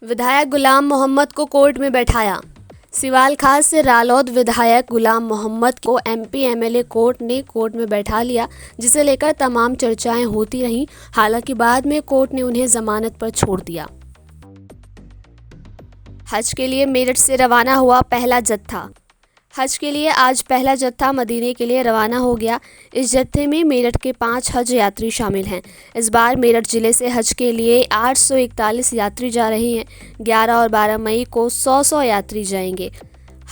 विधायक गुलाम मोहम्मद को कोर्ट में बैठाया। सिवाल खास से रालोद विधायक गुलाम मोहम्मद को एमपी एमएलए कोर्ट में बैठा लिया, जिसे लेकर तमाम चर्चाएं होती रहीं। हालांकि बाद में कोर्ट ने उन्हें जमानत पर छोड़ दिया। हज के लिए मेरठ से रवाना हुआ पहला जत्था। हज के लिए आज पहला जत्था मदीने के लिए रवाना हो गया। इस जत्थे में मेरठ के 5 हज यात्री शामिल हैं। इस बार मेरठ जिले से हज के लिए 841 यात्री जा रहे हैं। 11 और 12 मई को 100 यात्री जाएंगे।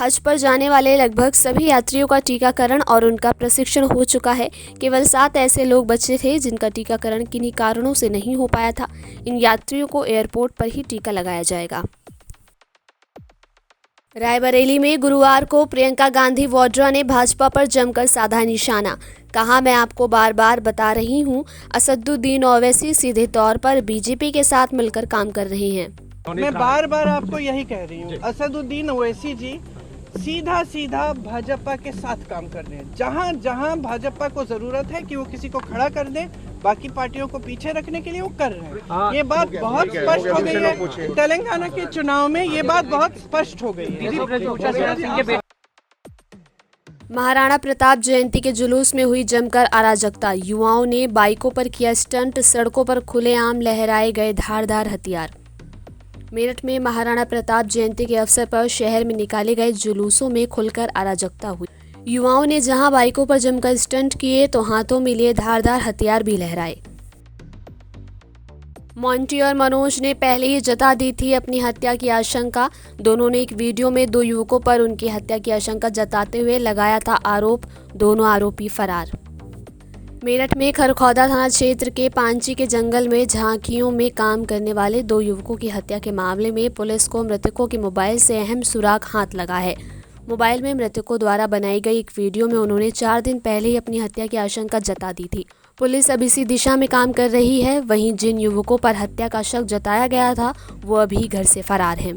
हज पर जाने वाले लगभग सभी यात्रियों का टीकाकरण और उनका प्रशिक्षण हो चुका है। केवल 7 ऐसे लोग बचे थे जिनका टीकाकरण किन्हीं कारणों से नहीं हो पाया था। इन यात्रियों को एयरपोर्ट पर ही टीका लगाया जाएगा। रायबरेली में गुरुवार को प्रियंका गांधी वाड्रा ने भाजपा पर जमकर साधा निशाना। कहा, मैं आपको बार बार बता रही हूं, असदुद्दीन ओवैसी सीधे तौर पर बीजेपी के साथ मिलकर काम कर रहे हैं। मैं बार बार आपको यही कह रही हूं, असदुद्दीन ओवैसी जी सीधा सीधा भाजपा के साथ काम कर रहे हैं। जहां जहां भाजपा को जरूरत है कि वो किसी को खड़ा कर दे, बाकी पार्टियों को पीछे रखने के लिए वो कर रहे हैं। ये बात बहुत स्पष्ट हो गई है। तेलंगाना के चुनाव में ये बात बहुत स्पष्ट हो गई है। महाराणा प्रताप जयंती के जुलूस में हुई जमकर अराजकता। युवाओं ने बाइकों पर किया स्टंट, सड़कों पर खुलेआम लहराए गए धारदार हथियार। मेरठ में महाराणा प्रताप जयंती के अवसर पर शहर में निकाले गए जुलूसों में खुलकर अराजकता हुई। युवाओं ने जहां बाइकों पर जमकर स्टंट किए तो हाथों में लिए धारदार हथियार भी लहराए। मोंटी और मनोज ने पहले ही जता दी थी अपनी हत्या की आशंका। दोनों ने एक वीडियो में 2 युवकों पर उनकी हत्या की आशंका जताते हुए लगाया था आरोप। दोनों आरोपी फरार। मेरठ में खरखौदा थाना क्षेत्र के पांची के जंगल में झांकियों में काम करने वाले 2 युवकों की हत्या के मामले में पुलिस को मृतकों के मोबाइल से अहम सुराग हाथ लगा है। मोबाइल में मृतकों द्वारा बनाई गई एक वीडियो में उन्होंने 4 दिन पहले ही अपनी हत्या की आशंका जता दी थी। पुलिस अब इसी दिशा में काम कर रही है। वहीं जिन युवकों पर हत्या का शक जताया गया था वो अभी घर से फरार हैं।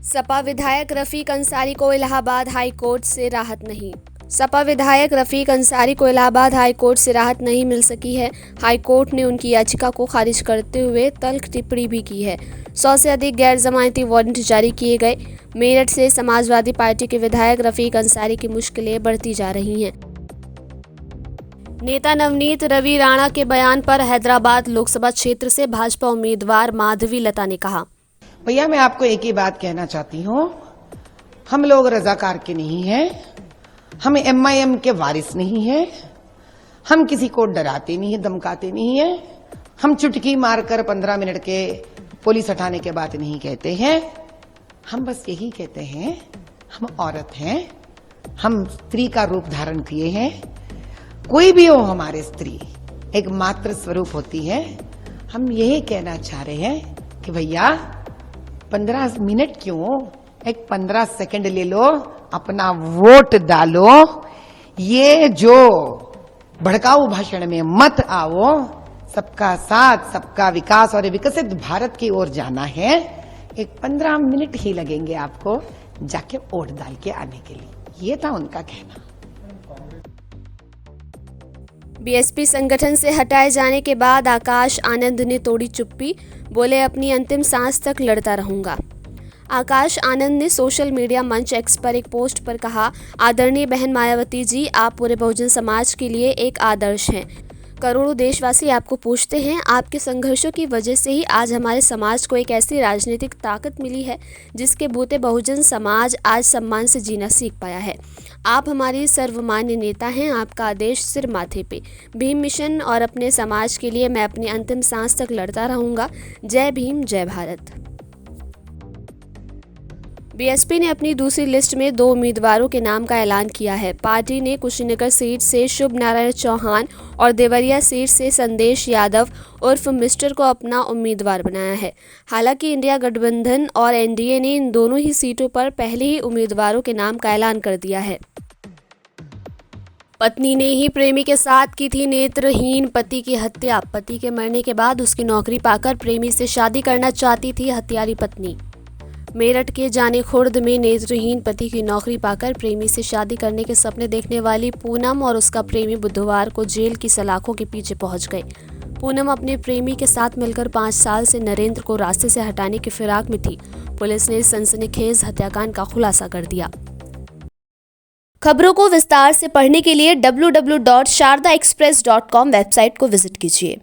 सपा विधायक रफीक अंसारी को इलाहाबाद हाई कोर्ट से राहत नहीं। सपा विधायक रफीक अंसारी को इलाहाबाद हाई कोर्ट से राहत नहीं मिल सकी है। हाई कोर्ट ने उनकी याचिका को खारिज करते हुए तल्ख टिप्पणी भी की है। 100 से अधिक गैर जमानती वारंट जारी किए गए। मेरठ से समाजवादी पार्टी के विधायक रफीक अंसारी की मुश्किलें बढ़ती जा रही हैं। नेता नवनीत रवि राणा के बयान पर हैदराबाद लोकसभा क्षेत्र से भाजपा उम्मीदवार माधवी लता ने कहा, भैया मैं आपको एक ही बात कहना चाहती हूँ, हम लोग रजाकार के नहीं हैं, हम एमआईएम के वारिस नहीं हैं, हम किसी को डराते नहीं है, धमकाते नहीं है, हम चुटकी मारकर 15 मिनट के पुलिस हटाने के बात नहीं कहते हैं। हम बस यही कहते हैं, हम औरत हैं, हम स्त्री का रूप धारण किए हैं। कोई भी हो हमारे स्त्री एक मात्र स्वरूप होती है। हम यही कहना चाह रहे हैं कि भैया 15 मिनट क्यों, एक 15 सेकंड ले लो, अपना वोट डालो। ये जो भड़काऊ भाषण में मत आओ। सबका साथ, सबका विकास और विकसित भारत की ओर जाना है। एक 15 मिनट ही लगेंगे आपको जाके वोट डाल के आने के लिए। ये था उनका कहना। बीएसपी संगठन से हटाए जाने के बाद आकाश आनंद ने तोड़ी चुप्पी। बोले, अपनी अंतिम सांस तक लड़ता रहूंगा। आकाश आनंद ने सोशल मीडिया मंच एक्स पर एक पोस्ट पर कहा, आदरणीय बहन मायावती जी, आप पूरे बहुजन समाज के लिए एक आदर्श हैं। करोड़ों देशवासी आपको पूछते हैं। आपके संघर्षों की वजह से ही आज हमारे समाज को एक ऐसी राजनीतिक ताकत मिली है जिसके बूते बहुजन समाज आज सम्मान से जीना सीख पाया है। आप हमारी सर्वमान्य नेता हैं। आपका आदेश सिर माथे पे। भीम मिशन और अपने समाज के लिए मैं अपनी अंतिम सांस तक लड़ता रहूंगा। जय भीम, जय भारत। बीएसपी ने अपनी दूसरी लिस्ट में 2 उम्मीदवारों के नाम का ऐलान किया है। पार्टी ने कुशीनगर सीट से शुभ नारायण चौहान और देवरिया सीट से संदेश यादव उर्फ मिस्टर को अपना उम्मीदवार बनाया है। हालांकि इंडिया गठबंधन और एनडीए ने इन दोनों ही सीटों पर पहले ही उम्मीदवारों के नाम का ऐलान कर दिया है। पत्नी ने ही प्रेमी के साथ की थी नेत्रहीन पति की हत्या। पति के मरने के बाद उसकी नौकरी पाकर प्रेमी से शादी करना चाहती थी हत्यारी पत्नी। मेरठ के जाने खुर्द में नेत्रहीन पति की नौकरी पाकर प्रेमी से शादी करने के सपने देखने वाली पूनम और उसका प्रेमी बुधवार को जेल की सलाखों के पीछे पहुंच गए। पूनम अपने प्रेमी के साथ मिलकर 5 साल से नरेंद्र को रास्ते से हटाने की फिराक में थी। पुलिस ने इस सनसनीखेज हत्याकांड का खुलासा कर दिया। खबरों को विस्तार से पढ़ने के लिए www.shardaexpress.com वेबसाइट को विजिट कीजिए।